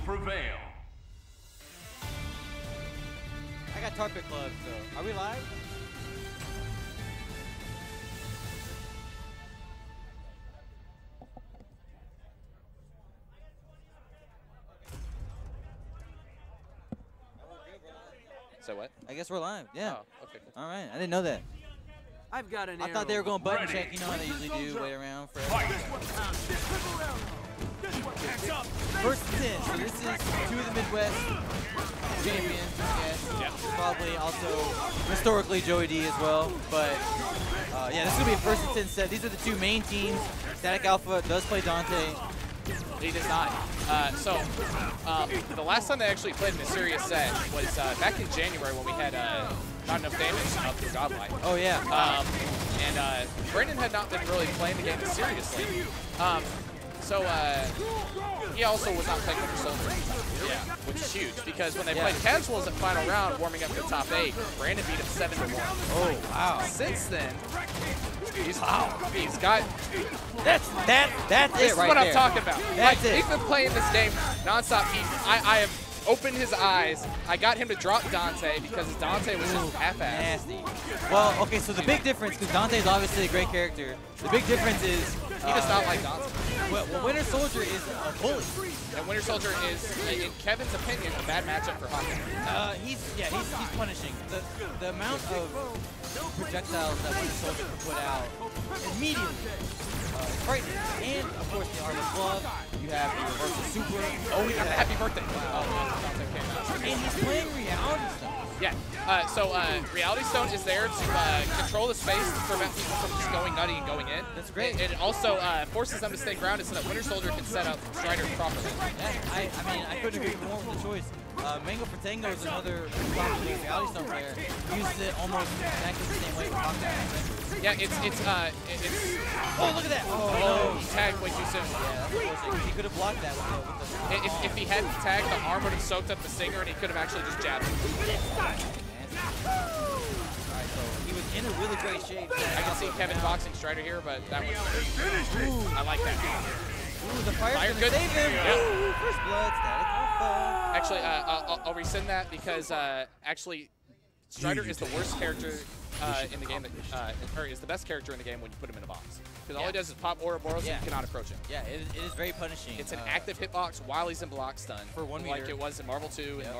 prevail. I got Tar Pit Club, so are we live? So what? I guess we're live. Yeah. Oh, okay. Cool. All right. I didn't know that. I've got an I thought they were going button check. You know how they usually do. Wait around for First and 10. So this is 2 of the Midwest champions. Yes. Yeah. Probably also historically Joey D as well. But yeah, this is gonna be a first and 10 set. These are the 2 main teams. StaticAlpha does play Dante. He does not. The last time they actually played in a serious set was back in January when we had not enough damage up to Godlight. Oh, yeah. And Brendan had not been really playing the game seriously. So he also was not playing Winter Soldier. Yeah, which is huge because when they played casuals at final round, warming up to the top 8, Brandon beat him 7-1. Oh, wow. Since then, he's got. That's This it is right what there. I'm talking about. That's it. He's been playing this game nonstop. I have opened his eyes. I got him to drop Dante because Dante was just half-assed. Nasty. Well, okay, so the big difference, because Dante is obviously a great character, the big difference is He does not like Dante. well, Winter Soldier is a bully. And Winter Soldier is, in Kevin's opinion, a bad matchup for Hawkeye. He's punishing. The amount of projectiles that Winter Soldier can put out immediately is frightening. And of course the armor glove. You have the reversal super. Oh, we got the happy birthday. Wow. Dante came out. And he's playing reality stuff. Yeah. So Reality Stone is there to control the space to prevent people from just going nutty and going in. That's great. It also forces them to stay grounded so that Winter Soldier can set up Strider properly. Yeah, I mean, I couldn't agree more with the choice. Mango for Tango is another popular Reality Stone player. He uses it almost exactly the same way with Hawkeye. Yeah, it's Oh, look at that! oh, No. he tagged way too soon. Yeah, that's unfortunate. He could have blocked that with the If he hadn't tagged, the arm would have soaked up the Stinger and he could have actually just jabbed him. Alright, so he was in a really great shape. I can see Kevin boxing Strider here, but that was I like that. Ooh, the fire's gonna good. save him! Yeah. Ooh, first blood, StaticAlpha. Actually, I'll rescind that because actually Strider is the worst character in the game, or is the best character in the game when you put him in a box. Because all he does is pop Ouroboros and you cannot approach him. Yeah, it is very punishing. It's an active hitbox while he's in block stun. For 1 meter. Like it was in Marvel 2 and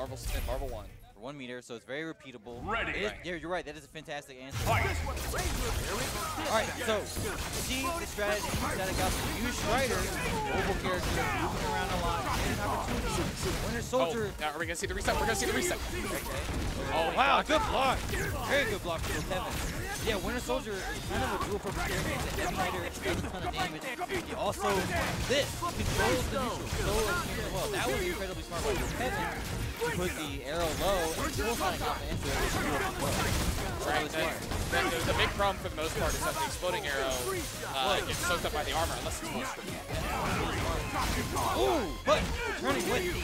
Marvel 1. For 1 meter, so it's very repeatable. Ready. Yeah, you're right. That is a fantastic answer. All right, so see the strategy. StaticAlpha. Use Strider, mobile character, moving around a lot, getting opportunities. Winter Soldier. Oh, are we gonna see the reset? We're gonna see the reset. Okay. Oh Wow, good block. Very good block for DualKevin. Yeah, Winter Soldier is kind of a dual purpose character. He's a heavy hitter, does a ton of damage. He also, this, controls the neutral so extremely well. That was incredibly smart by DualKevin to put the arrow low and pull StaticAlpha into it, which is well. Right. The big problem for the most part is that the exploding arrow gets soaked up by the armor unless it's close. Ooh, but turning with the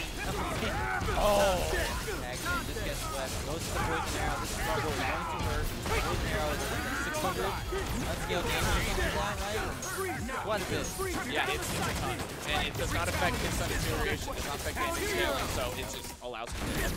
just gets left. Goes to the poison arrow. This is probably going to hurt. Poison arrow is like 600 unscaled damage or something like that, right? Quite a bit. Yeah, it's a ton. And it does not affect his stun acceleration, does not affect damage scaling, so it just allows him to get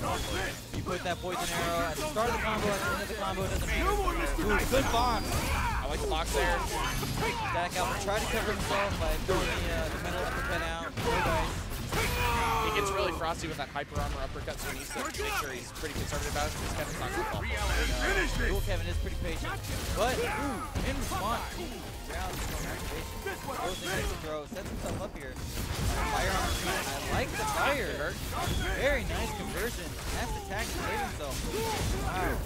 You put that poison arrow at the start of the combo, at the end of the combo, it doesn't matter. Ooh, good box. I like the box there. StaticAlpha tried to cover himself by throwing the middle uppercut out. No dice. He gets really frosty with that hyper armor uppercut, so he needs to make sure he's pretty conservative about it because Kevin's not going to fall. DualKevin is pretty patient, but in response to Reality Stone activation, goes in to throw, sets himself up here. Fire armor, I like the fire. Very nice conversion. Has to tag to save himself. Wow.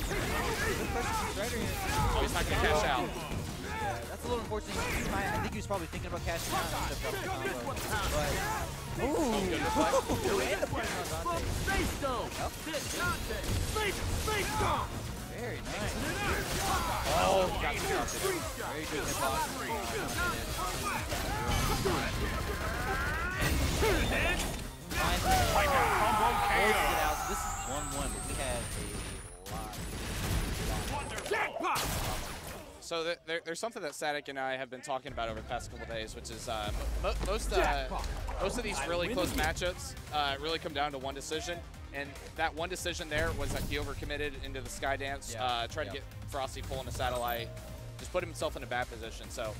Good pressure from Strider here. Oh, he's not going to cash out. Yeah, that's a little unfortunate. I think he was probably thinking about cashing out and ended up dropping the combo. But, ooh, and the point on Dante. Very nice. Oh, he got disrupted. Very good hitbox. This is 1-1, but we have a lot. So there's something that Static and I have been talking about over the past couple days, which is most of these really close matchups really come down to one decision. And that one decision there was that he overcommitted into the Skydance, tried to get Frosty pulling a satellite, just put himself in a bad position. So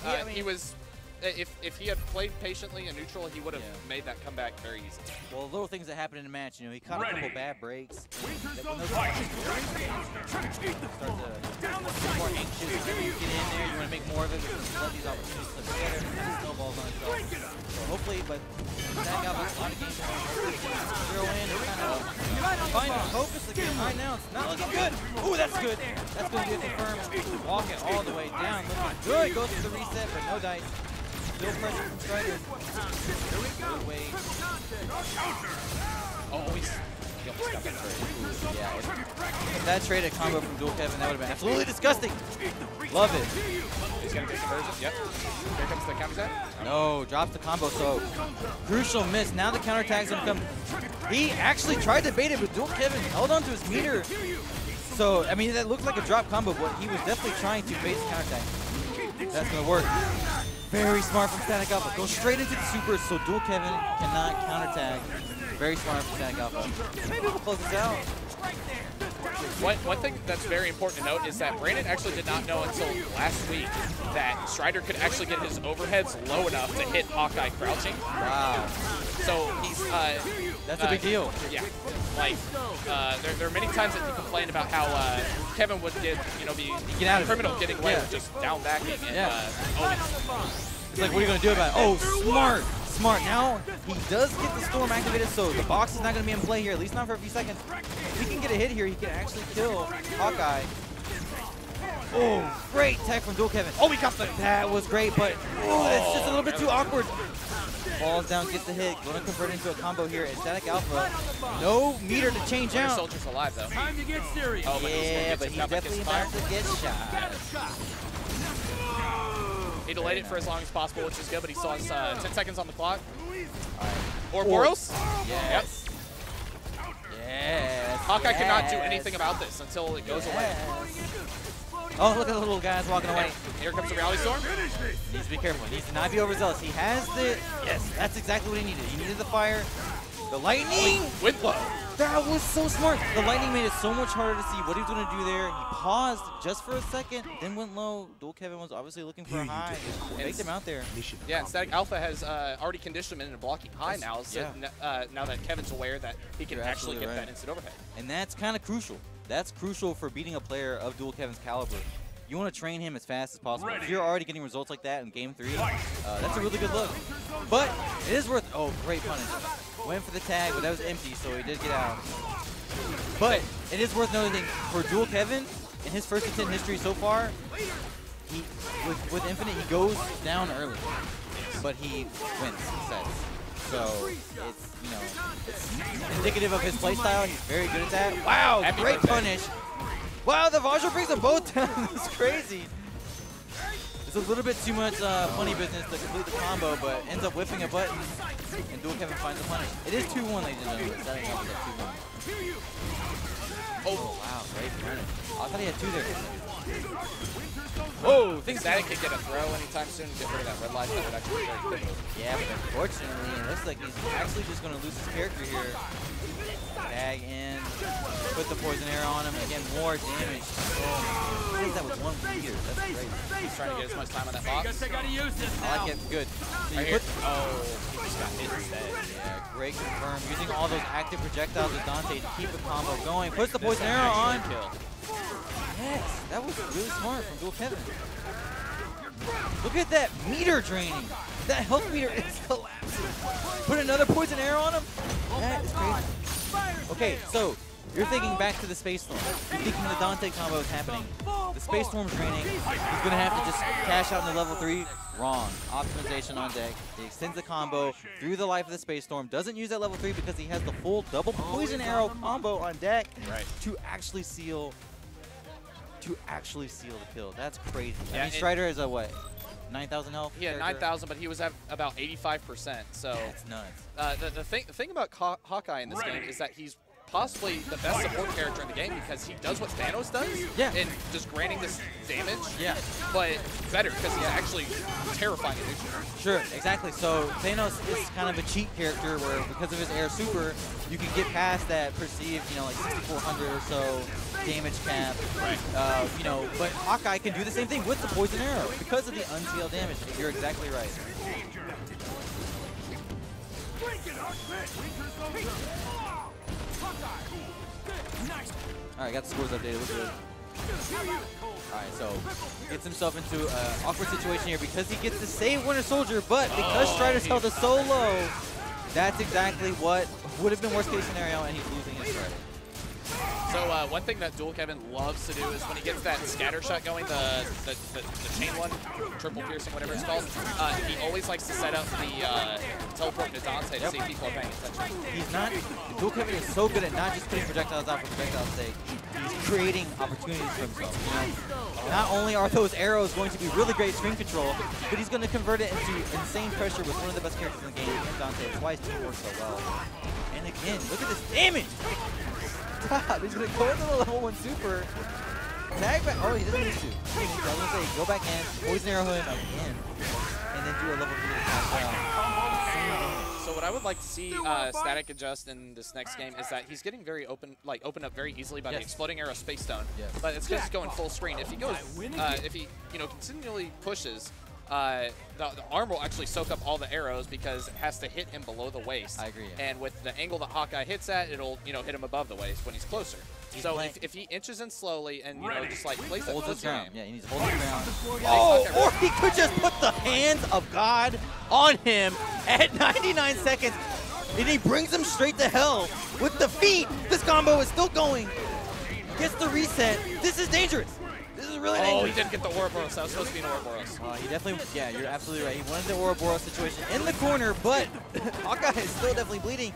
I mean, he was, if he had played patiently and neutral, he would have made that comeback very easy. Well, little things that happened in the match, you know, he caught a couple bad breaks. More anxious, you get in there, you want to make more of it, let these opportunities slip together, and kind of snowballs on itself. So hopefully, but that got a lot of games zero in and kind of find his focus again. Right now, it's not looking good. Ooh, that's good. That's going to get confirmed. Walking all the way down, looking good. Goes for the reset, but no dice. Still pressure from Strider. Wait. Oh, he almost got that trade. If that trade a combo from DualKevin, that would have been absolutely disgusting. Love it. He's going to take conversion. Yep. Here comes the counter attack. No, drops the combo, so crucial miss. Now the counter attack's going to come. He actually tried to bait it, but DualKevin held onto his meter. So, I mean, that looked like a drop combo, but he was definitely trying to bait the counter attack. That's going to work. Very smart from StaticAlpha. Go straight into the super, so DualKevin cannot counterattack. Very smart from StaticAlpha. Maybe we'll close this out. One thing that's very important to note is that Brandon actually did not know until last week that Strider could actually get his overheads low enough to hit Hawkeye crouching. Wow. So he's that's a big deal. Yeah. Like there are many times that he complained about how Kevin would get, you know, be criminal getting away with just down backing and It's like, what are you gonna do about it? Oh, smart. Smart. Now he does get the storm activated, so the box is not going to be in play here, at least not for a few seconds. If he can get a hit here, he can actually kill Hawkeye. Oh, great tech from DualKevin. Oh, he got the. That was great, but it's just a little bit too awkward. Falls down, gets the hit. Going to convert into a combo here at StaticAlpha. No meter to change out. Soldier's alive though. Time to get serious. Oh, but he's definitely about to get shot. He delayed it for as long as possible, which is good, but he saw us 10 seconds on the clock. Or Boros? Yes. Yep. Yes. Hawkeye cannot do anything about this until it goes away. Oh, look at the little guys walking away. Here comes the Rally Storm. He needs to be careful. He needs to not be overzealous. He has the... Yes, that's exactly what he needed. He needed the fire. The lightning! Wind blow. That was so smart. The lightning made it so much harder to see what he was going to do there. He paused just for a second, then went low. DualKevin was obviously looking for a high. Faked him out there. Yeah, and StaticAlpha has already conditioned him into blocking high now, so now that Kevin's aware that he can actually get that instant overhead. And that's kind of crucial. That's crucial for beating a player of DualKevin's caliber. You want to train him as fast as possible. If you're already getting results like that in Game 3, that's a really good look. But it is worth... Oh, great punish. Went for the tag, but that was empty, so he did get out. But it is worth noting for DualKevin, in his first attempt history so far, he with Infinite, he goes down early, but he wins sets. So it's, you know, it's indicative of his playstyle. He's very good at that. Wow, great punish. Wow, the Vajra brings them both down. That's crazy. It's a little bit too much funny business to complete the combo, but ends up whipping a button, and DualKevin finds the punish. It is 2-1, ladies and gentlemen. StaticAlpha is at 2-1. Oh, wow, great punish. I thought he had 2 there. Whoa, think Static could get a throw anytime soon and get rid of that red light. That would actually be very good. Yeah, but unfortunately, it looks like he's actually just going to lose his character here. Tag in, put the poison arrow on him, again, more damage. Oh, I think that was 1 meter. That's crazy. He's trying to get as much time on that box. I gotta use this now. I like it. Good. So right you here. Oh, he just got hit instead. Yeah, great confirm. Using all those active projectiles with Dante to keep the combo going. Puts the poison arrow on. Kill. Yes, that was really smart from DualKevin. Look at that meter draining. That health meter is collapsing. Put another poison arrow on him. That is crazy. Okay, so you're thinking back to the Space Storm. You're thinking the Dante combo is happening. The Space Storm's draining. He's going to have to just cash out in the level 3. Wrong. Optimization on deck. He extends the combo through the life of the Space Storm. Doesn't use that level 3 because he has the full double poison arrow combo on deck to actually seal the kill. That's crazy. Yeah, I mean, Strider is a what? 9,000 health? He had 9,000, but he was at about 85%. So that's nuts. the thing about Hawkeye in this game is that he's possibly the best support character in the game because he does what Thanos does in just granting this damage, but better because he's actually terrifying in neutral. Sure, exactly. So Thanos is kind of a cheat character where because of his air super, you can get past that perceived, you know, like 6,400 or so damage cap. You know, but Hawkeye can do the same thing with the poison arrow because of the unsealed damage. You're exactly right. Alright, got the scores updated. Looks good. Alright, so gets himself into an awkward situation here because he gets to save Winter Soldier, but because Strider's health is so low, that's exactly what would have been worst case scenario, and he's losing his Strider. So one thing that DualKevin loves to do is when he gets that scatter shot going, the chain one, triple piercing, whatever it's called, he always likes to set up the teleport to Dante to see if people are paying attention. He's not, DualKevin is so good at not just putting projectiles out for projectile's sake, he's creating opportunities for himself. You know? Not only are those arrows going to be really great screen control, but he's going to convert it into insane pressure with one of the best characters in the game, and Dante. That's why his team works so well. And again, look at this damage! Stop, he's going to go into the level 1 super. Tag back. Oh, he doesn't need to. I was going to say, go back in, poison arrow him again, and then do a level 3 attack. So what I would like to see Static adjust in this next game is that he's getting very opened up very easily by the exploding arrow Space Stone. But it's because he's going full screen. If he goes, if he continually pushes, the arm will actually soak up all the arrows because it has to hit him below the waist. I agree. And with the angle that Hawkeye hits at, it'll hit him above the waist when he's closer. So if he inches in slowly and just like plays that close ground, game. he needs to hold the ground. Oh, or he could just put the hands of God on him at 99 seconds, and he brings him straight to hell with the feet. This combo is still going. Gets the reset. This is dangerous. This is really dangerous. Oh, he didn't get the Ouroboros. That was supposed to be an Ouroboros. He definitely, you're absolutely right. He wanted the Ouroboros situation in the corner, but Hawkeye is still definitely bleeding.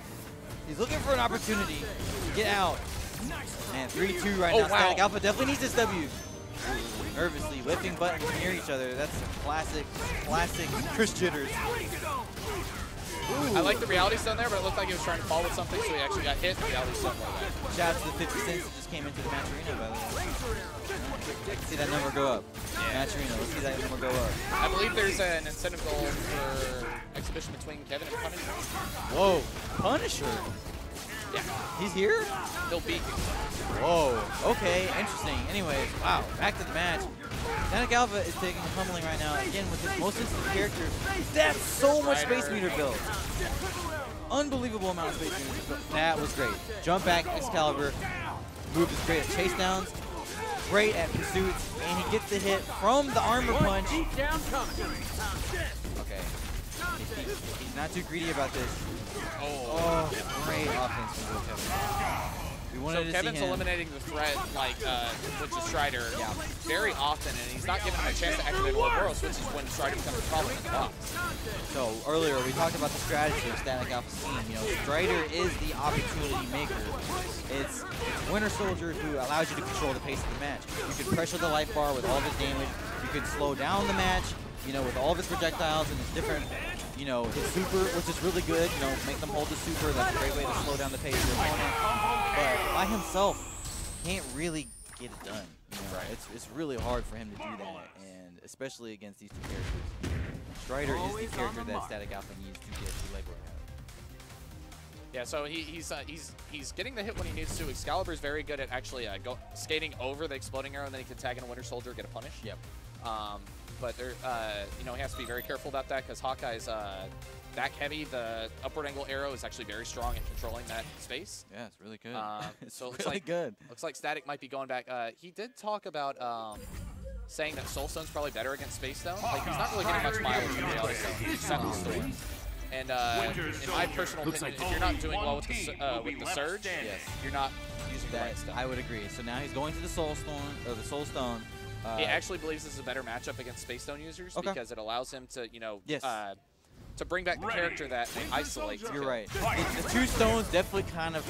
He's looking for an opportunity to get out. Man, 3-2 right now. StaticAlpha definitely needs this W. Nervously lifting buttons near each other. That's classic Chris jitters. I like the reality stone there, but it looked like he was trying to fall with something, so he actually got hit. The reality stone like that. Shout out to the 50 cents that just came into the match arena, by the way. Let's see that number go up. Match arena, let's see that number go up. I believe there's an incentive goal for exhibition between Kevin and Punisher. Whoa, Punisher? Yeah. He's here? He'll beat you. Whoa, okay, interesting. Anyways, wow, back to the match. StaticAlpha is taking a humbling right now, again, with his most instant character. That's so much space meter build. Unbelievable amount of space meters built. That was great. Jump back, Excalibur. Move is great at chase downs, great at pursuits, and he gets the hit from the armor punch. Okay. He's not too greedy about this. Oh, great offense from DualKevin. So Kevin's eliminating the threat, like, which is Strider, very often, and he's not giving him a chance to activate Ouroboros, which is when Strider becomes a problem in the box. So earlier we talked about the strategy of StaticAlpha's team. You know, Strider is the opportunity maker. It's Winter Soldier who allows you to control the pace of the match. You can pressure the life bar with all of his damage. You can slow down the match, you know, with all of his projectiles and his different, you know, his super, which is really good. You know, make them hold the super. That's a great way to slow down the pace of the opponent. But by himself, can't really get it done. You know? It's really hard for him to do that, and especially against these two characters. Strider is the character that StaticAlpha needs to get the legwork out. Yeah, so he's getting the hit when he needs to. Excalibur's very good at actually skating over the exploding arrow, and then he can tag in a Winter Soldier and get a punish. Yep. But there, you know, he has to be very careful about that because Hawkeye's back heavy. The upward angle arrow is actually very strong at controlling that space. Yeah, it's really good. It's so really good. Looks like Static might be going back. He did talk about saying that Soul Stone's probably better against Space Stone. Like, he's not really getting much mileage from Reality Stone, except the Storm. And in my personal opinion, if you're not doing well with the Surge, you're not using the right stuff. I would agree. So now he's going to the Soul Stone, or the Soul Stone. He actually believes this is a better matchup against Space Stone users because it allows him to, you know, to bring back the character that they isolate. You're right. The two stones definitely kind of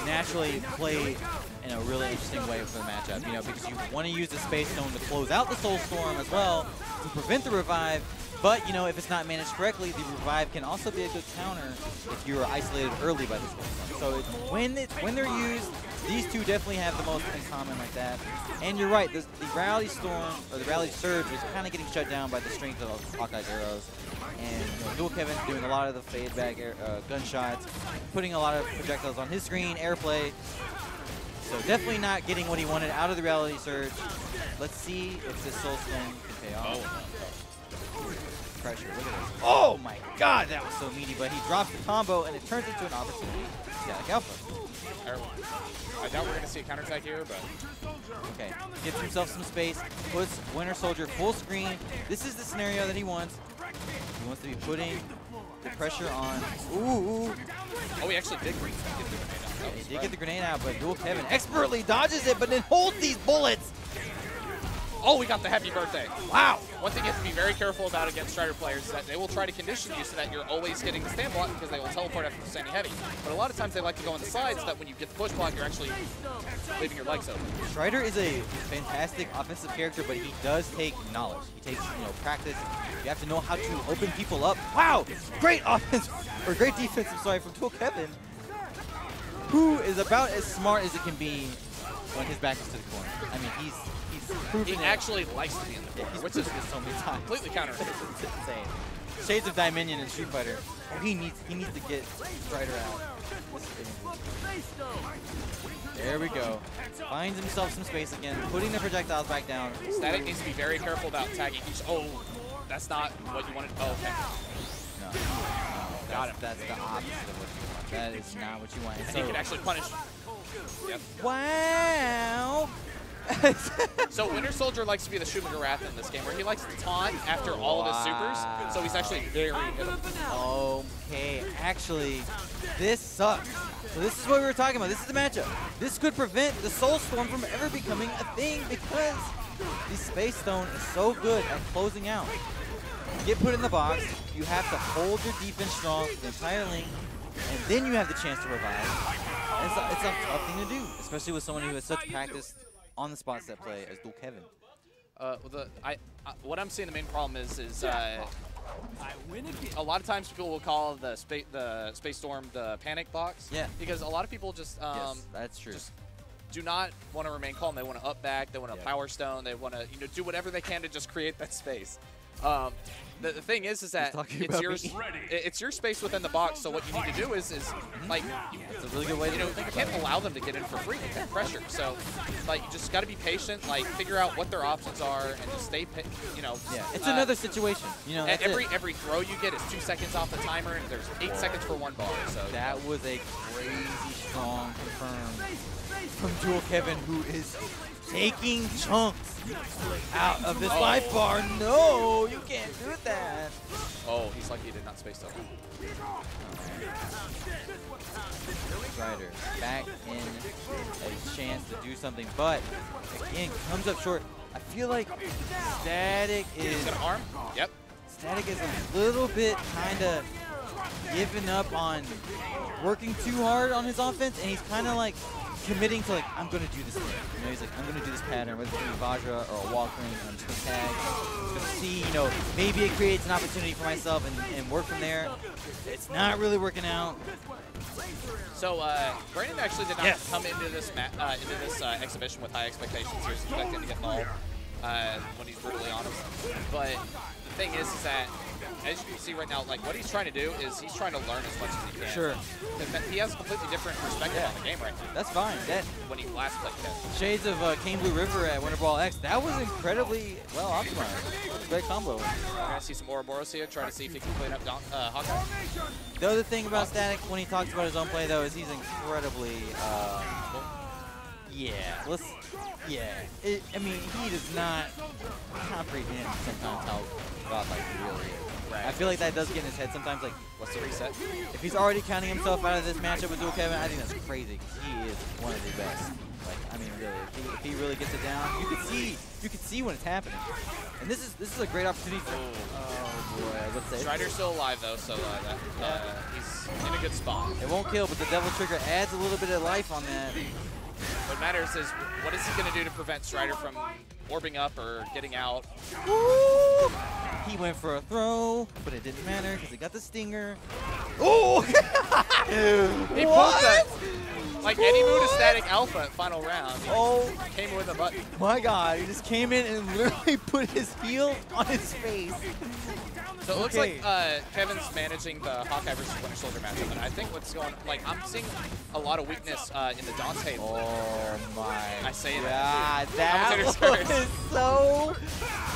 naturally play in a really interesting way for the matchup, you know, because you want to use the Space Stone to close out the Soul Storm as well to prevent the revive, But, you know, if it's not managed correctly, the revive can also be a good counter if you are isolated early by this one. So when they're used, these two definitely have the most in common like that. And you're right, the Rally Storm, or the Rally Surge is kind of getting shut down by the strength of Hawkeye's arrows. And you know, DualKevin doing a lot of the fade back gunshots, putting a lot of projectiles on his screen, airplay. So definitely not getting what he wanted out of the Reality Surge. Let's see if this Soul Stone can pay off. Pressure, look at this. Oh my god, that was so meaty, but he drops the combo and it turns into an opportunity. StaticAlpha. I doubt we're going to see a counterattack here, but... Okay, gets himself some space, puts Winter Soldier full screen. This is the scenario that he wants. He wants to be putting the pressure on. Ooh. Oh, he actually did get the grenade out. Yeah, he did get the grenade out, but DualKevin expertly dodges it, but then holds these bullets. Oh, we got the happy birthday. Wow. One thing you have to be very careful about against Strider players is that they will try to condition you so that you're always getting the stand block because they will teleport after the standing heavy. But a lot of times they like to go on the sides so that when you get the push block, you're actually leaving your legs open. Strider is a fantastic offensive character, but he does take knowledge. He takes, you know, practice. You have to know how to open people up. Wow, great offense, or great defense, I'm sorry, from DualKevin, who is about as smart as it can be when his back is to the corner. I mean, he's proven He actually likes to be in the corner, which is so many times. completely counter. It's insane. Shades of Dominion in Street Fighter. Oh, he needs to get Strider out. There we go. Finds himself some space again, putting the projectiles back down. Static needs to be very careful about tagging. Oh, that's not what you wanted. Oh, okay. No, got him. That's the opposite of what you want. That is not what you want. And he can actually punish. Yep. Wow. So Winter Soldier likes to be the Shumagarath in this game, where he likes to taunt after all of his supers, so he's actually very hittable. Okay, actually, this sucks. So this is what we were talking about. This is the matchup. This could prevent the Soul Storm from ever becoming a thing because the Space Stone is so good at closing out. You get put in the box, you have to hold your defense strong the entire link, and then you have the chance to revive. And it's a tough thing to do, especially with someone who has such practice on the spot set play as DualKevin. What I'm seeing the main problem is a lot of times people will call the Space Storm the panic box. Yeah. Because a lot of people just yes, that's true. Just do not want to remain calm. They want to up back. They want to Power Stone. They want to do whatever they can to just create that space. The thing is that it's your space within the box. So what you need to do is like it's a really good way to you can't allow them to get in for free. They have pressure. So like you just got to be patient. Like figure out what their options are and just stay. Yeah, it's another situation. You know, and every throw you get is 2 seconds off the timer, and there's 8 seconds for one bar. So that was a crazy strong confirm from DualKevin, who is taking chunks out of this life bar. No, you can't do that. Oh, he's lucky he did not space up. Strider back in a chance to do something, but again comes up short. I feel like Static is gonna arm. Yep. Static is a little bit kind of giving up on working too hard on his offense, and he's kind of like committing to like, I'm going to do this thing. You know, he's like, I'm going to do this pattern, whether it's going to be Vajra or a wall ring, and I'm just going to tag. I'm going to see, you know, maybe it creates an opportunity for myself and work from there. It's not really working out. So Brandon actually did not come into this exhibition with high expectations. He was expecting to get mauled when he's brutally honest. But the thing is that, as you can see right now, like what he's trying to do is he's trying to learn as much as he can. Sure. He has a completely different perspective on the game right now. That's fine. That when he last played Ken. Shades of Cane Blue River at Winter Ball X, that was incredibly well optimized. Great combo. We're going to see some Ouroboros here, trying to see if he can clean up Hawkeye. The other thing about Static when he talks about his own play, though, is he's incredibly, I mean, he does not comprehend sometimes how godlike he really is. Right. I feel like that does get in his head sometimes, like, what's the reset? If he's already counting himself out of this matchup with DualKevin, I think that's crazy, because he is one of the best. Like, I mean, really, if he really gets it down, you can see when it's happening. And this is a great opportunity for, oh boy, let's say. Strider's still alive though, so he's in a good spot. It won't kill, but the Devil Trigger adds a little bit of life on that. What matters is what is he going to do to prevent Strider from orbing up or getting out. Woo! He went for a throw, but it didn't matter because he got the stinger. Oh! He pulled that. Like any move to StaticAlpha at final round. Oh, Came with a button. my God. He just came in and literally put his heel on his face. So it looks like Kevin's managing the Hawkeye versus Winter Soldier matchup, and I think what's going, like, I'm seeing a lot of weakness in the Dante. Oh my! I say God, that. that was so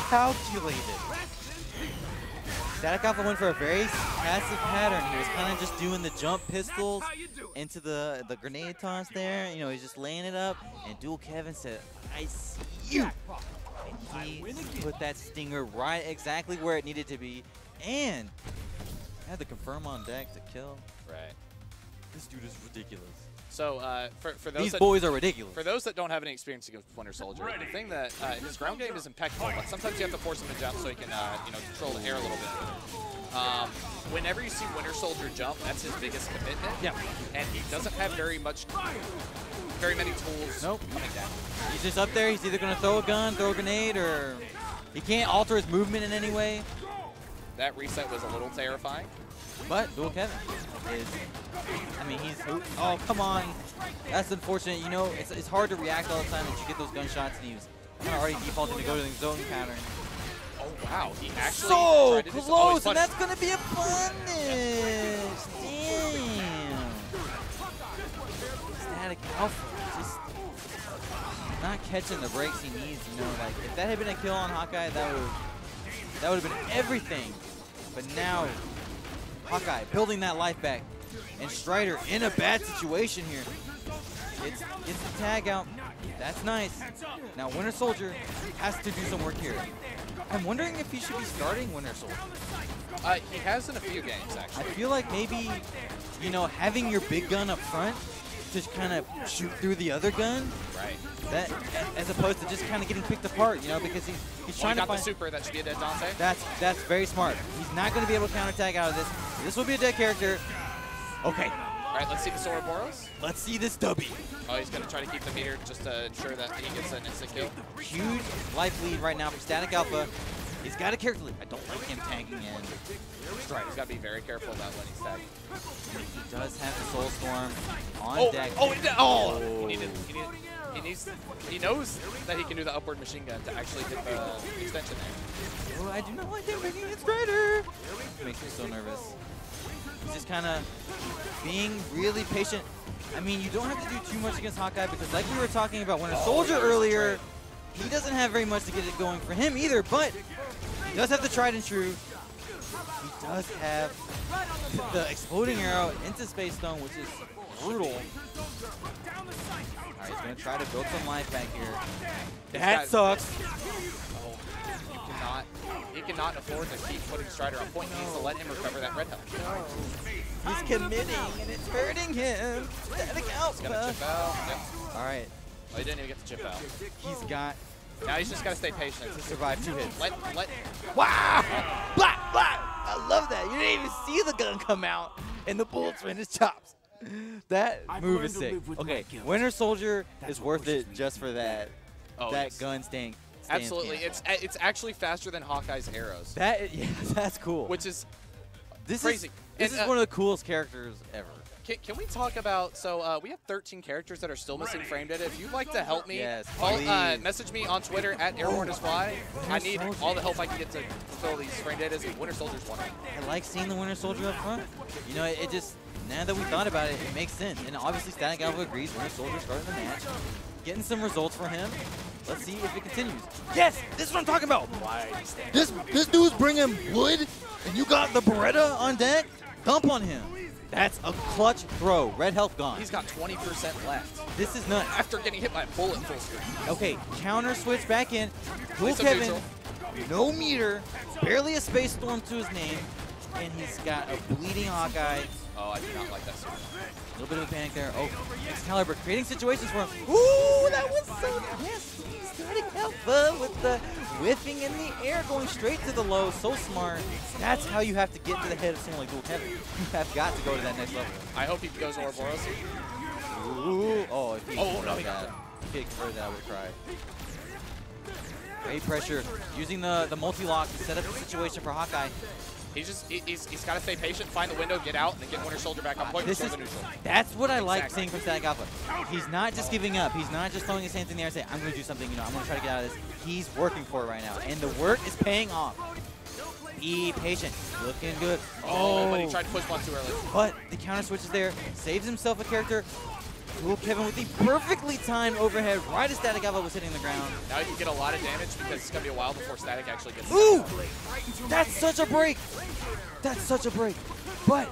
calculated. StaticAlpha went for a very passive pattern. He was kind of just doing the jump pistols into the grenade toss there. You know, he's just laying it up, and DualKevin said, "I see you." And he put that stinger right exactly where it needed to be, and had the confirm on deck to kill. Right. This dude is ridiculous. So for those These boys are ridiculous. For those that don't have any experience against Winter Soldier, the thing that his ground game is impeccable, but sometimes you have to force him to jump so he can you know, control the air a little bit. Whenever you see Winter Soldier jump, that's his biggest commitment. Yeah. And he doesn't have very many tools coming down. He's just up there. He's either going to throw a gun, throw a grenade, or he can't alter his movement in any way. That reset was a little terrifying. But DualKevin is, I mean, he's, oh, come on. That's unfortunate. You know, it's hard to react all the time that you get those gunshots, and he was kind of already defaulting to go to the zone pattern. Oh, wow. He actually so tried to do close, and that's going to be a punish. Damn. StaticAlpha just not catching the breaks he needs. You know, like if that had been a kill on Hawkeye, that would have been everything. But now Hawkeye building that life back, and Strider in a bad situation here. Gets the tag out. That's nice. Now Winter Soldier has to do some work here. I'm wondering if he should be starting Winter Soldier. He has in a few games, actually. I feel like maybe, you know, having your big gun up front to kind of shoot through the other gun. Right. That, as opposed to just kind of getting picked apart, you know, because he's trying to find the super. That should be a dead Dante. That's very smart. He's not going to be able to counterattack out of this. This will be a dead character. Okay. All right, let's see the Ouroboros. Let's see this W. Oh, he's going to try to keep the meter just to ensure that he gets an instant kill. Huge life lead right now for StaticAlpha. He's got to carefully. I don't like him tagging in. Strider. He's got to be very careful about when he's tagging. He does have the Soul Storm on deck. He knows that he can do the upward machine gun to actually hit the extension there. Oh, I do not like him making it Strider. Makes me so nervous. He's just kind of being really patient. I mean, you don't have to do too much against Hawkeye because like we were talking about Winter Soldier earlier, he doesn't have very much to get it going for him either, but he does have the tried and true. He does have the exploding arrow into Space Stone, which is brutal. All right, he's going to try to build some life back here. That sucks. He cannot afford to keep putting Strider on point. He needs to let him recover that red health. He's committing, and it's hurting him. He's got to chip out. Yep. All right. Well, he didn't even get the chip out. He's got. Now he's just got to stay patient. To survive 2 hits. Let. Wow! Blah, blah! I love that. You didn't even see the gun come out, and the bullets were in his chops. That move is sick. Okay, Winter Soldier is worth it just for that. That gun staying. Absolutely, it's actually faster than Hawkeye's arrows. That's cool. Which is crazy. This is one of the coolest characters ever. Can we talk about, so we have 13 characters that are still missing frame data. If you'd like to help me, message me on Twitter at AirborneSY. I need all the help I can get to fulfill these frame data. Winter Soldier's one. I like seeing the Winter Soldier up front. You know, it just, now that we thought about it, it makes sense. And obviously StaticAlpha agrees, Winter Soldier starting the match. Getting some results for him. Let's see if it continues. Yes, this is what I'm talking about. This dude's bringing wood, and you got the Beretta on deck. Dump on him. That's a clutch throw. Red health gone. He's got 20% left. This is nuts. After getting hit by a bullet full screen. Okay, counter switch back in. DualKevin, no meter, barely a Space Storm to his name, and he's got a bleeding Hawkeye. Oh, I do not like that super. A little bit of a panic there. Oh, Excalibur creating situations for him. Ooh, that was so nasty. StaticAlpha with the whiffing in the air, going straight to the low. So smart. That's how you have to get to the head of someone like DualKevin. You have got to go to that next level. I hope he goes Ouroboros. Ooh. Oh, if he no, he got that. If he converted that, I would cry. Great pressure. Using the multi-lock to set up the situation for Hawkeye. He's got to stay patient, find the window, get out, and then get Winter Soldier back on point. That's what I like seeing from StaticAlpha. He's not just giving up. He's not just throwing his hands in the air and saying, I'm going to do something, you know, I'm going to try to get out of this. He's working for it right now, and the work is paying off. Be patient. Looking good. Oh, but he tried to push one too early. But the counter switch is there. Saves himself a character. DualKevin with the perfectly timed overhead right as StaticAlpha was hitting the ground. Now he can get a lot of damage because it's going to be a while before Static actually gets Ooh! That's such a break. That's such a break. But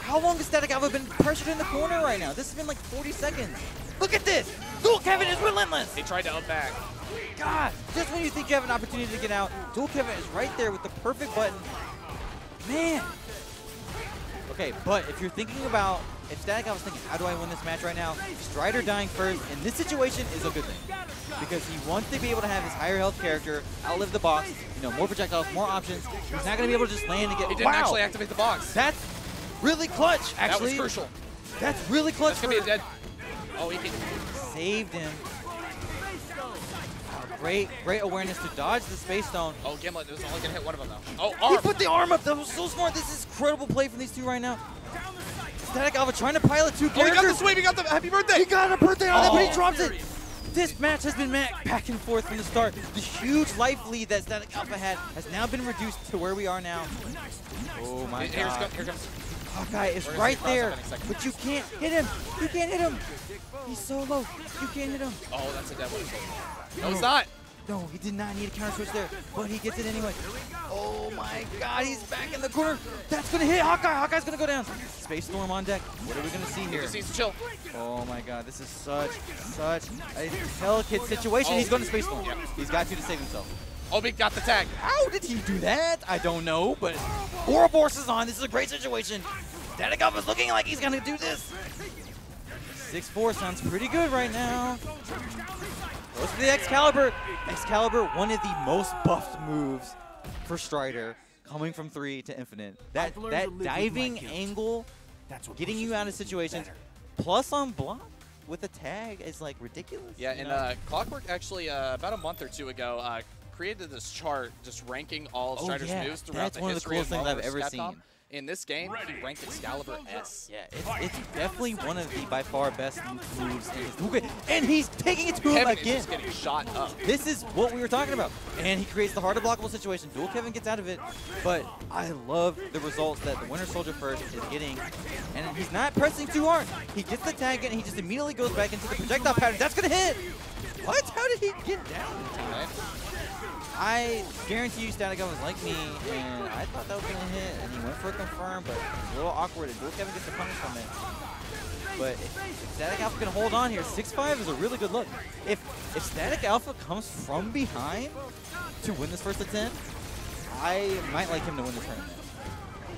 how long has StaticAlpha been pressured in the corner right now? This has been like 40 seconds. Look at this. DualKevin is relentless. He tried to up back. God, just when you think you have an opportunity to get out, DualKevin is right there with the perfect button. Man. Okay, but if you're thinking about, if StaticAlpha is thinking, how do I win this match right now? Strider dying first in this situation is a good thing. Because he wants to be able to have his higher health character outlive the box, you know, more projectiles, more options. He's not going to be able to just land and get, He didn't actually activate the box. That's really clutch, actually. That was crucial. That's really clutch. That's going to be a dead. Oh, he saved him. Great awareness to dodge the Space Stone. Oh, Gimlet was only going to hit one of them, though. Oh, arm. He put the arm up. That was so smart. This is incredible play from these two right now. StaticAlpha trying to pilot two characters. Oh, he got the sweep. He got the happy birthday. He got a birthday on that, but he drops it. This match has been back and forth from the start. The huge life lead that StaticAlpha had has now been reduced to where we are now. Oh, my God. Here comes. Hawkeye is right there, but you can't hit him. You can't hit him. He's so low. You can't hit him. Oh, that's a dead one. No, it's not. No, he did not need a counter switch there, but he gets it anyway. Oh my God, he's back in the corner. That's gonna hit Hawkeye. Hawkeye's gonna go down. Space Storm on deck. What are we gonna see here? He just needs to chill. Oh my God, this is such a Telekid situation. He's going to Space Storm. Yep. He's got to save himself. Obi got the tag. How did he do that? I don't know, but Ouroboros is on. This is a great situation. StaticAlpha is looking like he's gonna do this. 6-4 sounds pretty good right now. Goes for the Excalibur. Excalibur, one of the most buffed moves for Strider, coming from 3 to infinite. That diving angle, getting you out of situations, plus on block with a tag is like ridiculous. Yeah, and Clockwork actually about a month or two ago created this chart just ranking all of Strider's moves throughout the history of Marvel vs. Capcom. I've ever seen. In this game, he ranked Excalibur S. Yeah, it's definitely one of the by far best moves in his toolkit. And he's taking it to him Kevin again. is just getting shot up. This is what we were talking about. And he creates the harder blockable situation. DualKevin gets out of it. But I love the results that the Winter Soldier first is getting. And he's not pressing too hard. He gets the tag and he just immediately goes back into the projectile pattern. That's going to hit. What? How did he get down in time? I guarantee you StaticAlpha was like me, and I thought that was going to hit, and he went for a confirm, but it's a little awkward, and DualKevin gets the punish from it. But if StaticAlpha can hold on here, 6-5 is a really good look. If StaticAlpha comes from behind to win this first of 10, I might like him to win this tournament.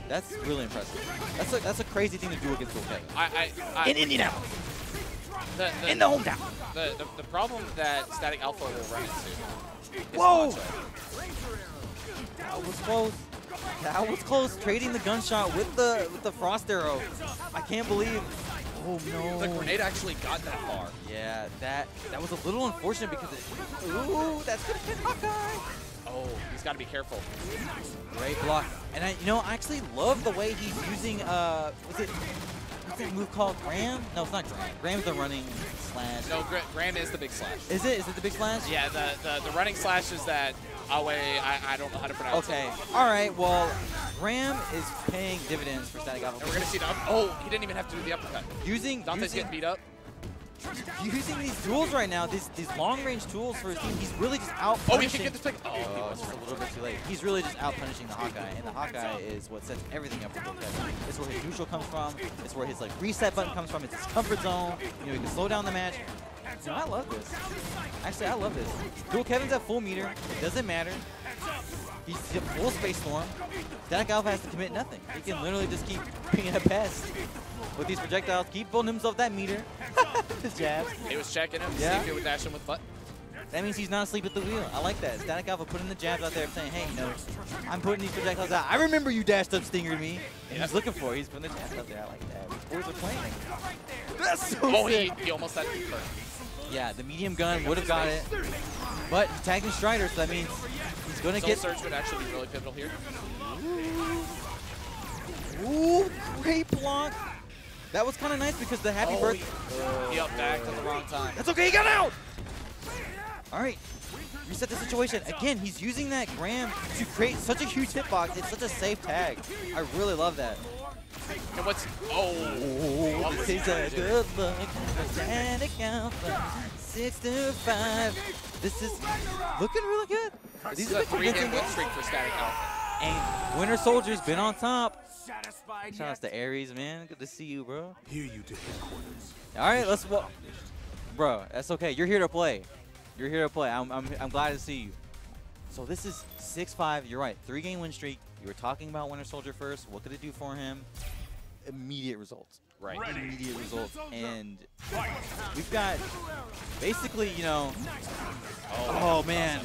That's really impressive. That's a crazy thing to do against DualKevin. In Indianapolis. In the hometown. The problem that StaticAlpha will run into. Whoa! That was close. That was close. Trading the gunshot with the frost arrow. I can't believe. Oh no! The grenade actually got that far. Yeah, that was a little unfortunate because ooh, that's gonna hit Hawkeye. Oh, he's got to be careful. Great block. And I actually love the way he's using what's that move called? Graham? No, it's not Graham. Graham's the running slash. No, Graham is the big slash. Is it? Is it the big slash? Yeah, the running slash is that I don't know how to pronounce it. Okay. All right. Well, Graham is paying dividends for StaticAlpha. And we're gonna see the oh, he didn't even have to do the uppercut. Dante's getting beat up. Using these tools right now, these long-range tools for his team, he's really just out punishing. Oh, he can get this pick. Oh, it's just a little bit too late. He's really just out punishing the Hawkeye, and the Hawkeye is what sets everything up for DualKevin. It's where his neutral comes from. It's where his like reset button comes from. It's his comfort zone. You know, he can slow down the match. You know, I love this. Actually, I love this. DualKevin's at full meter. It doesn't matter. He's at full Space Storm. StaticAlpha has to commit nothing. He can literally just keep being a pest with these projectiles, keep building himself that meter. His jabs. He was checking him, yeah. see if he would dash him with butt. That means he's not asleep at the wheel. I like that. StaticAlpha putting the jabs out there saying, hey, you know, I'm putting these projectiles out. I remember you dashed up Stingered me. And he's looking for it. He's putting the jabs out there. I like that. These boys are playing. That's so sick. He almost had it first. Yeah, the medium gun would have got it. But he's tagging Strider, so that means he's going to get... Soul Surge would actually be really pivotal here. Ooh, great block. That was kind of nice because the happy birthday... He up back at the wrong time. That's okay, he got out! All right, reset the situation. Again, he's using that Graham to create such a huge hitbox. It's such a safe tag. I really love that. And what's... Oh, this is a good look. StaticAlpha, 6-5. This is looking really good. This is a 3-game win streak for StaticAlpha. And Winter Soldier's been on top. Shout out to Aries, man. Good to see you, bro. Hear you to headquarters. All right, let's walk. Bro, that's okay. You're here to play. You're here to play. I'm glad to see you. So this is 6-5. You're right. 3-game win streak. You were talking about Winter Soldier first. What could it do for him? Immediate results. Right. Immediate results. And we've got basically, you know. Oh man.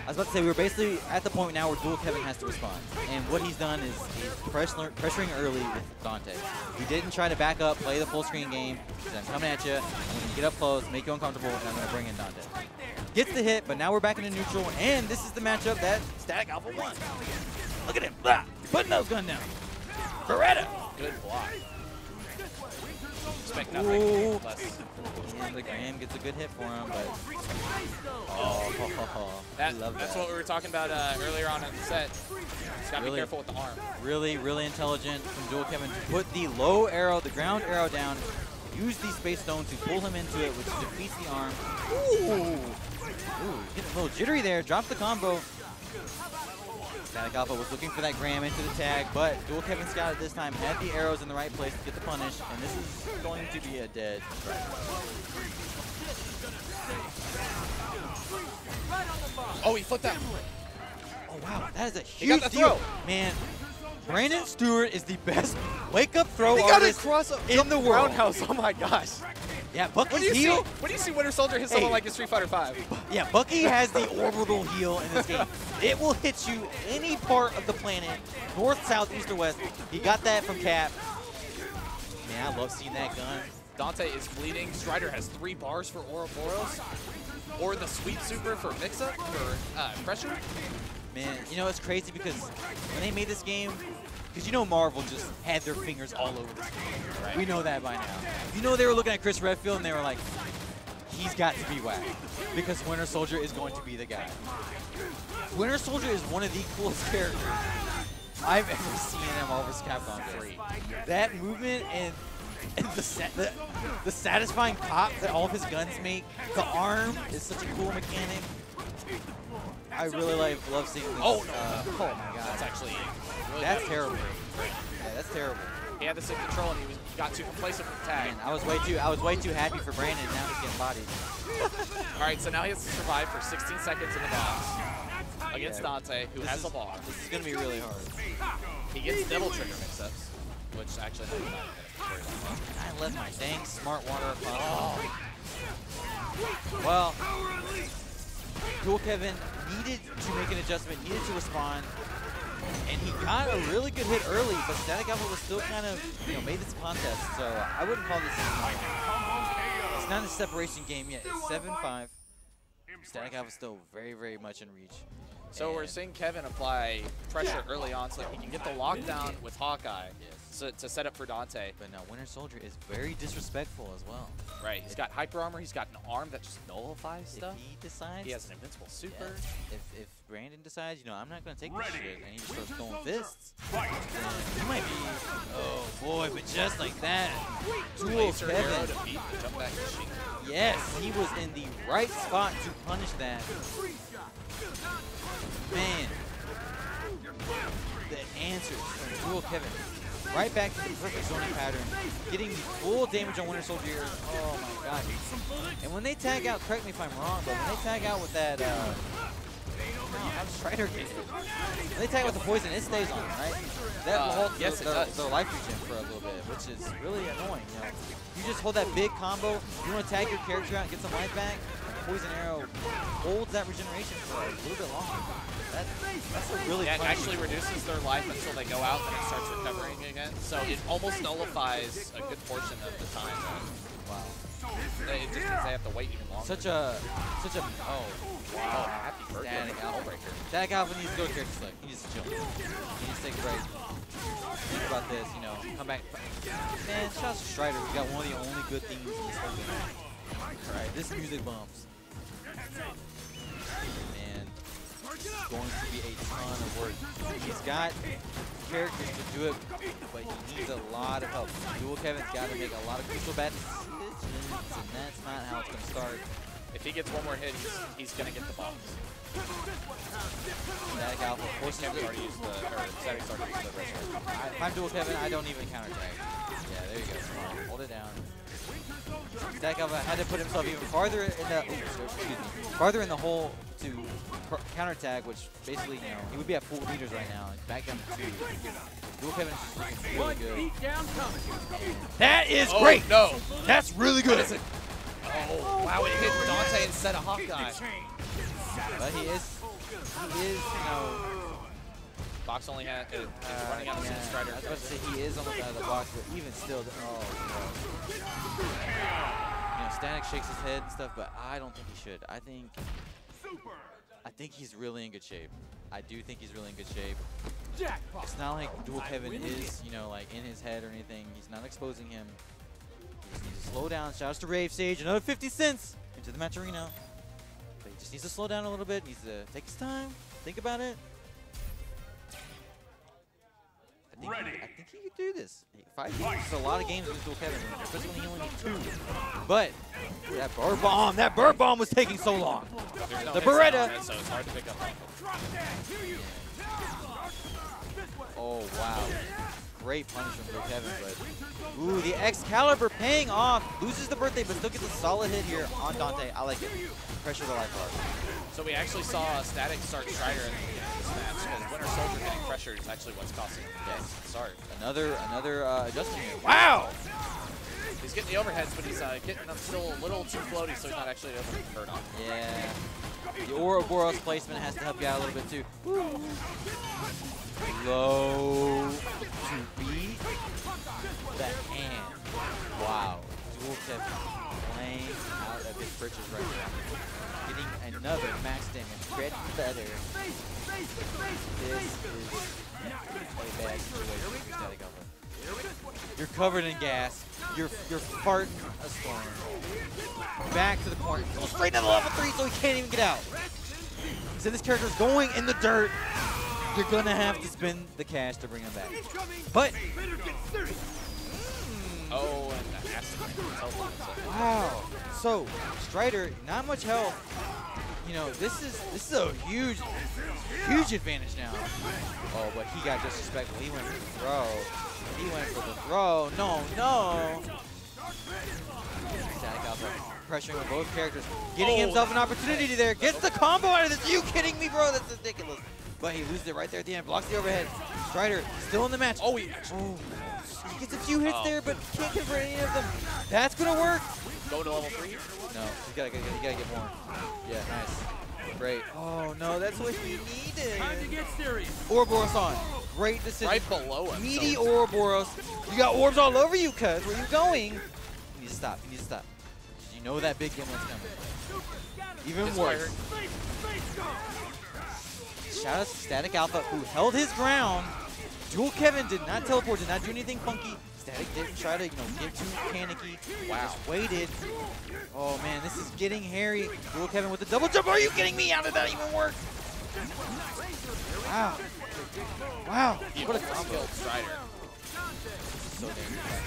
I was about to say we were basically at the point now where DualKevin has to respond. And what he's done is he's pressuring early with Dante. He didn't try to back up, play the full screen game. He said, I'm coming at you. I'm going to get up close, make you uncomfortable, and I'm going to bring in Dante. Gets the hit, but now we're back into neutral. And this is the matchup that StaticAlpha won. Look at him. Blah. Putting those gun down. Beretta. Good block. Expect nothing less. And the Graham gets a good hit for him, but that's what we were talking about earlier on in the set. Just gotta be careful with the arm. Really, really intelligent from DualKevin to put the low arrow, the ground arrow down, use the Space Stone to pull him into it, which defeats the arm. Ooh, getting a little jittery there, drops the combo. StaticAlpha was looking for that Graham into the tag, but DualKevin Scout at this time had the arrows in the right place to get the punish, and this is going to be a dead strike. Oh, he flipped that. Oh, wow. That is a huge deal. Man, Brandon Stewart is the best wake-up throw artist in the world. Roundhouse. Oh, my gosh. Yeah, Bucky's heal. When do you see Winter Soldier hit someone like in Street Fighter 5? Yeah, Bucky has the orbital heal in this game. It will hit you any part of the planet, north, south, east, or west. He got that from Cap. Man, I love seeing that gun. Dante is bleeding. Strider has 3 bars for Ouroboros. Or the Sweep Super for mix-up, for pressure. Man, you know, it's crazy because when they made this game, because you know Marvel just had their fingers all over this game. Right. We know that by now. You know they were looking at Chris Redfield and they were like, he's got to be whacked because Winter Soldier is going to be the guy. Winter Soldier is one of the coolest characters I've ever seen in Marvel vs. Capcom 3. That movement and the satisfying pop that all of his guns make, the arm is such a cool mechanic. I really love seeing this. Oh, no. Oh my god. That's actually really That's terrible. Yeah, that's terrible. He had this in control and he got too complacent with the tag. Man, I was way too happy for Brandon. Now he's getting bodied. All right, so now he has to survive for 16 seconds in the box against Dante, who has a bar. This is gonna be really hard. He gets double trigger mix-ups, which actually not very long. I left my dang smart water up. Oh. Well, DualKevin needed to make an adjustment, needed to respond, and he got a really good hit early, but StaticAlpha was still kind of, you know, made this contest, so I wouldn't call this it's not a separation game yet. It's 7-5. StaticAlpha still very, very much in reach. So we're seeing Kevin apply pressure early on so that he can get the lockdown with Hawkeye to set up for Dante. But now Winter Soldier is very disrespectful as well. Right, he's got hyper armor, he's got an arm that just nullifies stuff. If he decides, he has an invincible super. Yeah. If Brandon decides, you know, I'm not going to take this shit, and he just starts throwing fists, he might be, oh boy, but just like that, DualKevin. Yes, he was in the right spot to punish that. Man, the answers from DualKevin. Right back to the perfect zoning pattern, getting the full damage on Winter Soldier. Oh my god. And when they tag out, correct me if I'm wrong, but when they tag out with that, how does Strider get it? When they tag out with the poison, it stays on, right? That halts their life regen for a little bit, which is really annoying. You know? You just hold that big combo, you want to tag your character out and get some life back, poison arrow holds that regeneration for a little bit longer. That's a really it actually reduces their life until they go out and it starts recovering again. So it almost nullifies a good portion of the time. Wow. It just means they have to wait even longer. Such a oh wow, Happy birthday. StaticAlpha. StaticAlpha needs to go to character select. He needs to chill. He needs to take a break. Think about this, you know, come back. Man, shout out to Strider. We got one of the only good themes in this whole game. Alright, this music bumps. Man, it's going to be a ton of work. He's got characters to do it, but he needs a lot of help. DualKevin's got to make a lot of crucial bad decisions, and that's not how it's going to start. If he gets one more hit, he's going to get the box. StaticAlpha forces him to already use the, or Static's already used the restaurant. If I'm DualKevin, I don't even counter tag. Yeah, there you go. Hold it down. StaticAlpha had to put himself even farther in the farther in the hole to counter tag, which basically, you know, he would be at 4 meters right now. Back down to 2. DualKevin is just looking really good. That is great. No, that's really good. Oh wow! It hit Dante instead of Hawkeye. But he is, you know. Box only had running out of Strider. I was about to say he is almost out of the box, but even still, oh, you know, Static shakes his head and stuff, but I don't think he should. I think he's really in good shape. I do think he's really in good shape. It's not like DualKevin is, you know, like in his head or anything. He's not exposing him. He just needs to slow down. Shouts to Rave Sage, another 50 cents into the match arena. But he just needs to slow down a little bit. Needs to take his time, think about it. I think he could do this. 5 games is a lot of games with DualKevin, especially when he only needs 2. But that bird bomb was taking so long. No the Beretta. So it's hard to pick up. Oh wow, great punish from DualKevin, but ooh, the Excalibur paying off. Loses the birthday, but still gets a solid hit here on Dante. I like it. Pressure the life bar. So we actually saw Static start Strider in this match because Winter Soldier getting pressured is actually what's costing him. Yes, start. Another adjustment here. Wow! He's getting the overheads, but he's getting them still a little too floaty, so he's not actually able to convert on. Yeah. The Ouroboros placement has to help you out a little bit too. Woo. Low to beat the hand. Wow. DualKevin playing out of his britches right now. Getting another max damage. Bread better. This is a bad situation for StaticAlpha. You're covered in gas. You're farting a storm. Back to the corner. Go straight to the level 3 so he can't even get out. So this character's going in the dirt. You're gonna have to spend the cash to bring him back. But oh, and the acid. Wow. So Strider, not much health. You know, this is a huge advantage now. Oh, but he got disrespectful. He went for the throw. No. StaticAlpha pressuring with both characters, getting himself an opportunity there. Gets the combo out of this. Are you kidding me, bro? That's ridiculous. But he loses it right there at the end. Blocks the overhead. Strider still in the match. Oh, he gets a few hits there, but can't convert any of them. That's gonna work. Go to level 3? No, you gotta get more. Yeah, nice. Great. Oh no, that's what he needed. Time to get serious. Ouroboros on. Great decision. Right below him. Meaty Ouroboros. You got orbs all over you, cuz. Where you going? You need to stop. You know that big gimlet's coming. Even worse. Shout out to StaticAlpha, who held his ground. DualKevin did not teleport, did not do anything funky. Static didn't try to, you know, get too panicky. Wow. Just waited. Oh man, this is getting hairy. DualKevin with the double jump. Are you kidding me? How did that even work? Wow. What a combo. Strider. So dangerous.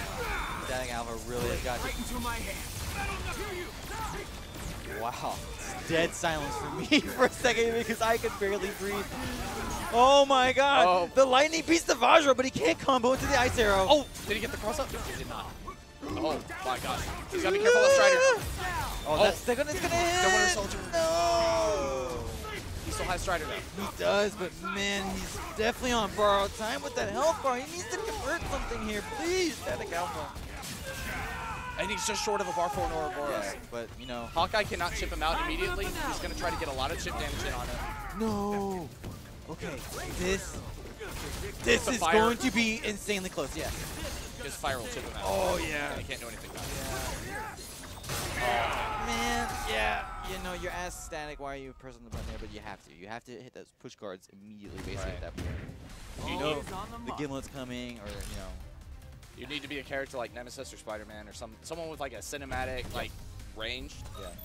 StaticAlpha really has got wow. Dead silence for me for a second because I could barely breathe. Oh my god. Oh. The lightning beats the Vajra, but he can't combo into the ice arrow. Oh, did he get the cross up? He did not. Oh my gosh. He's got to be careful of Strider. Oh, that's gonna hit. The Winter Soldier. No. He still has Strider though. He does, but man, he's definitely on borrowed time with that health bar. He needs to convert something here, please, StaticAlpha. And he's just short of a bar for an Ouroboros. Yeah, but you know, Hawkeye cannot chip him out immediately. He's going to try to get a lot of chip damage in on him. no. Okay, this is going to be insanely close. Yeah. Because fire will chip him out. Oh yeah. And he can't do anything about it. you know, you're asked Static, why are you pressing the button there? But you have to. You have to hit those push guards immediately, basically, at that point. You know the Gimlet's coming, or, you know. You need to be a character like Nemesis or Spider-Man or someone with like a cinematic like range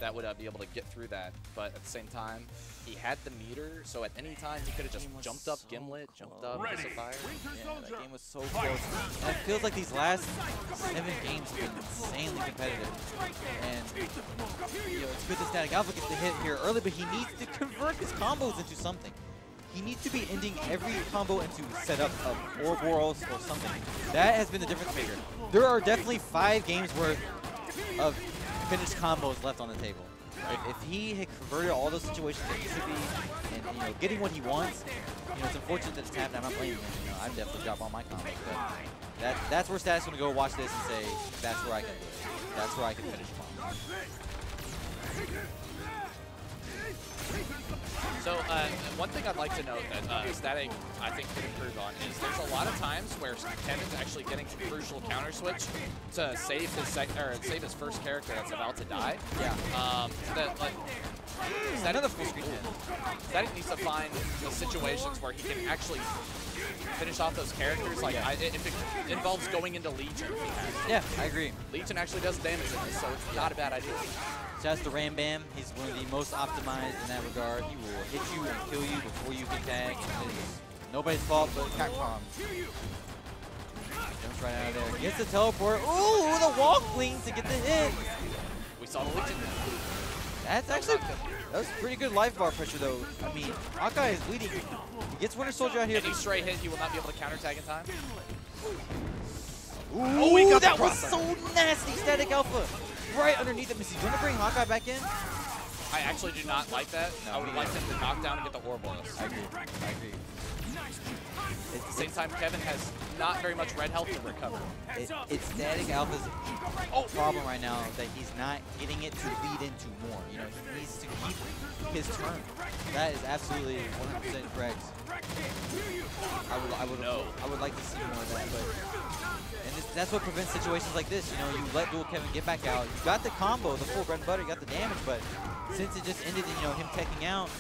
that would be able to get through that. But at the same time, he had the meter, so at any time he could have just jumped up Gimlet, jumped up Missile Fire. Yeah, that game was so close. And it feels like these last 7 games have been insanely competitive. And you know, it's good that StaticAlpha gets the hit here early, but he needs to convert his combos into something. He needs to be ending every combo into setup of Ouroboros or something. That has been the difference maker. There are definitely 5 games worth of finished combos left on the table. If he had converted all those situations that he should be, and you know, getting what he wants, you know, it's unfortunate that it's happened. I'm not blaming him. You know, I'd definitely drop all my combos. But that's where Static's gonna go watch this and say, that's where I can do it. That's where I can finish combos. So one thing I'd like to note that Static, I think, could improve on is there's a lot of times where Kevin's actually getting a crucial counter switch to save his first character that's about to die. Yeah. That like another full screen hit. Static needs to find the situations where he can actually finish off those characters. Like if it involves going into Legion, if he has. Yeah, I agree. Legion actually does damage in this, so it's not a bad idea. Shouts to Ram Bam. He's one of the most optimized in that regard. He will hit you and kill you before you can tag. It's nobody's fault but Capcom's. Jumps right out of there. Gets the teleport. Ooh, the wall clean to get the hit. We saw the Legion. That's actually, that was pretty good life bar pressure though. I mean, Hawkeye is leading. He gets Winter Soldier out here. Any stray hit, he will not be able to counterattack in time. Ooh, oh, he got that was so nasty, StaticAlpha. Right underneath him. Is he going to bring Hawkeye back in? I actually do not like that. No, I would like him to knock down and get the Ouroboros. I agree. I agree. At the same time, Kevin has not very much red health to recover. It's StaticAlpha's problem right now that he's not getting it to lead into more. You know, he needs to keep his turn. That is absolutely 100% correct. I would like to see more of that, but that's what prevents situations like this. You know, you let DualKevin get back out. You got the combo, the full bread and butter, you got the damage, but since it just ended, you know, him teching out,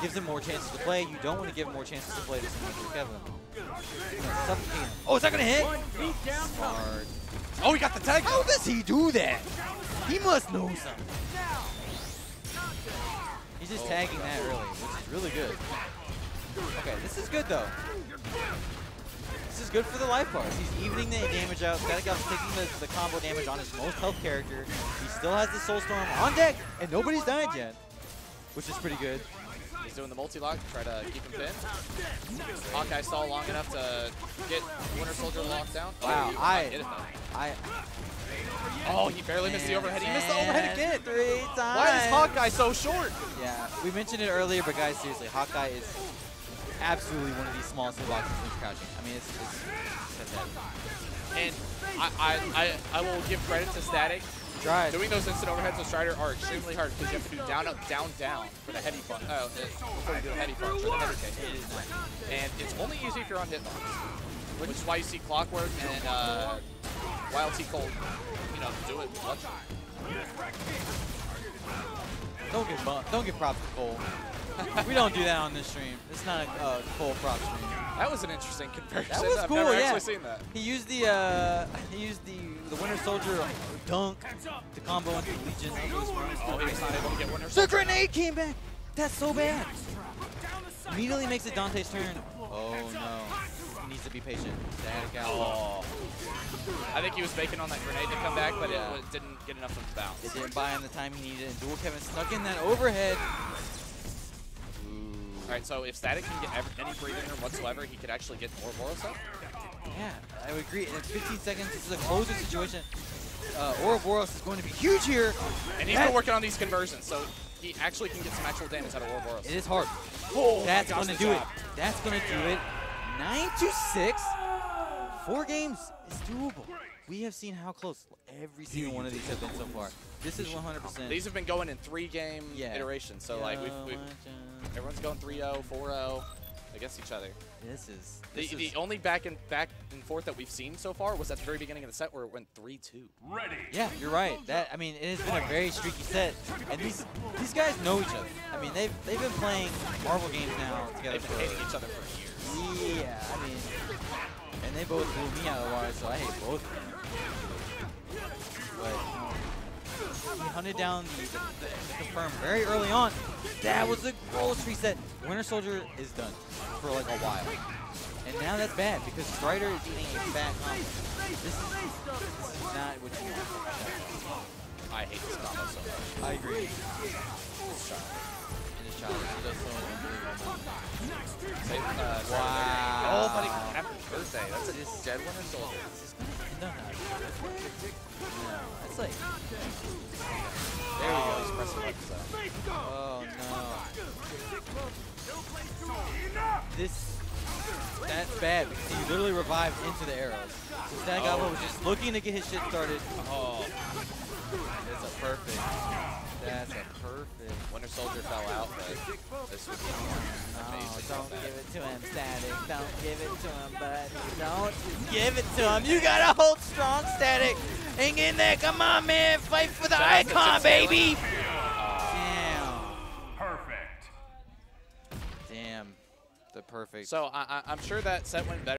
gives him more chances to play. You don't want to give him more chances to play to someone like DualKevin. Oh, is that gonna hit? Smart. Oh, he got the tag. How does he do that? He must know something. He's just tagging that early, which is really good. Okay, this is good though. This is good for the life bars. He's evening the damage out. StaticAlpha's taking the combo damage on his most health character. He still has the Soulstorm on deck, and nobody's died yet, which is pretty good. He's doing the multi-lock to try to keep him pinned. Hawkeye stall long enough to get Winter Soldier locked down. Wow, oh, he barely missed the overhead. He missed the overhead again. 3 times. Why is Hawkeye so short? Yeah, we mentioned it earlier, but guys, seriously, Hawkeye is absolutely one of the smallest hitboxes when he's crouching. I mean, it's pathetic. And I will give credit to Static. Doing those instant overheads with Strider are extremely hard because you have to do down, up, down, down for the heady punch. Before you do the heady punch for the header kick. And it's only easy if you're on hitbox, which is why you see Clockwork and Wild T Cold, you know, do it. Don't give props to Cole. We don't do that on this stream. It's not a Cole prop stream. That was an interesting comparison. That was cool. I've never yeah. actually seen that. He used the Winter Soldier dunk to combo into Legion. Oh, he was not able to get Winter The Soldier. grenade came back. That's so bad. Immediately makes it Dante's turn. Oh no. He needs to be patient. Oh. I think he was baking on that grenade to come back, but it didn't get enough of the bounce. It didn't buy him the time he needed, and DualKevin stuck in that overhead. All right, so if Static can get any breathing room whatsoever, he could actually get more Ouroboros up. Yeah, I would agree. In 15 seconds, this is a closing situation. Ouroboros is going to be huge here. And he's been working on these conversions, so he actually can get some actual damage out of Ouroboros. It is hard. Oh, that's going to do it. That's going to do it. 9-6. 4 games is doable. We have seen how close every single one of these have been so far. This is 100%. These have been going in 3-game iterations, so like everyone's going 3-0, 4-0. against each other. This is The only back and forth that we've seen so far was at the very beginning of the set where it went 3-2. Ready. Yeah, you're right. I mean, it has been a very streaky set, and these guys know each other. I mean, they've been playing Marvel games now together. They've been hating each other for years. Yeah, I mean, and they both blew me out of the water, so I hate both of them. But he hunted down the confirm very early on. That was a gross reset. Winter Soldier is done for like a while. And now that's bad because Strider is eating a fat combo. This is not what you want. I hate this combo so much. I agree. It's childish. It is childish. It does so unbelievable. Wow. Oh, buddy, happy birthday. That's a dead Winter Soldier. No. It's like... There we go. He's pressing buttons up. Oh, no. That's bad because he literally revived into the arrows. So StaticAlpha was just looking to get his shit started. Oh. That's a perfect. That's a perfect. Winter Soldier fell out, but this was amazing. Don't give it to him, Static. Don't give it to him, buddy. Don't give it to him. You gotta hold strong, Static. Hang in there. Come on, man. Fight for the icon, baby. Damn. Perfect. Damn. The perfect. So I'm sure that set went better.